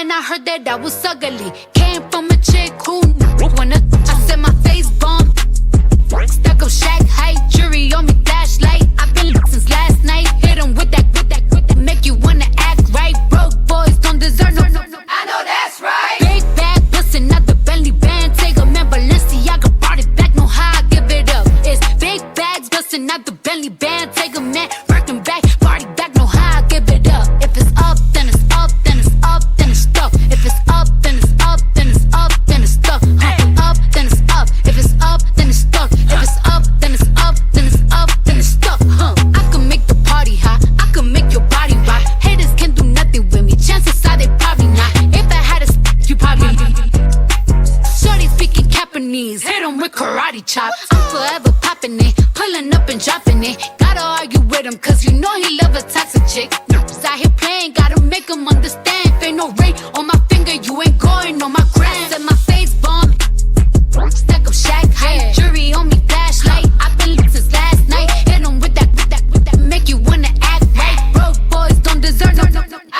man, I heard that I was ugly. Came from a chick who wanna. I said my face bomb. Stuck up shack height, jury on me flashlight. I've been lit since last night. Hit 'em with that, make you wanna act right. Broke boys don't deserve no. I know that's right. Big bag bustin' out the Bentley band. Take a man, Balenciaga brought it back. Know how I give it up. It's big bags bustin' out the Bentley band. Take a man, working back, party back. Know how I give it up. If it's up, then it's up, then it's up, then it's stuck. If it's up, then it's up, then it's up, then it's stuck. Up, then it's up. If it's up, then it's stuck. If it's up, then it's up, then it's up, then it's stuck. I can make the party hot. I can make your body rock. Haters can do nothing with me. Chances are they probably not. If I had a you probably. Shorty speaking Japanese. Hit 'em with karate chop. I'm forever popping it, pulling up and dropping it. Gotta argue with him, cause you know he love a toxic chick. Just out here playing, gotta make him understand. If ain't no ring on my finger, you ain't going on my gram. Said my face bomb. Stack up shack height, jury on me flashlight. I've been lit since last night. Hit 'em with that, make you wanna act right. Broke boys don't deserve no.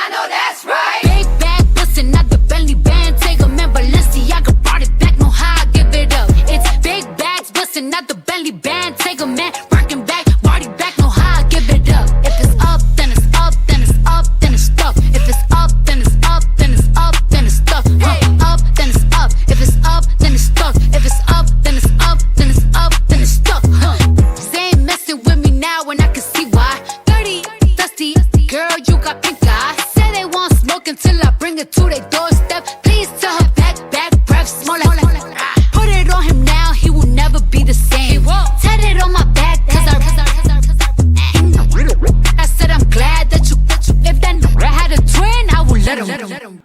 I know that's right. Big bag bustin' out the Bentley band. Take a man, Balenciaga brought it back. Know how I give it up. It's big bags bustin' out the Bentley band. Take a man, working back, party back. Know how I give it up. If it's up, then it's up, then it's up, then it's stuck. If it's up, then it's up, then it's up, then it's stuck. Up, then it's up. If it's up, then it's stuck. If it's up, then it's up, then it's up, then it's stuck. They ain't messing with me now, and I can see why. 30, dusty, girl, you got pink eye. Say they want smoke until I bring it to their doorstep. Please tell her back, breath, smell like. Put it on him now, he will never be the same. Tat it on my back, cause I said I'm glad that you. If that I had a twin, I would let him.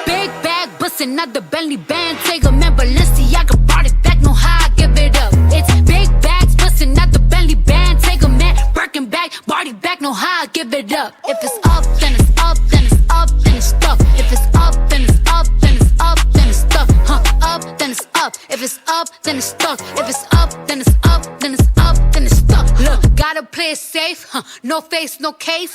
Big bag bustin' out the Bentley band. Take a man, Balenciaga brought it back. Know how I give it up. It's big bags bustin' out the Bentley band. Take a man, working back, party back. Know how I give it up. If it's up, then it's up, then it's up, then it's stuck. If it's up, then it's up, then it's up, then it's stuck. Up, then it's up. If it's up, then it's stuck. If it's up, then it's up, then it's up, then it's stuck. Look, gotta play it safe. No face, no case.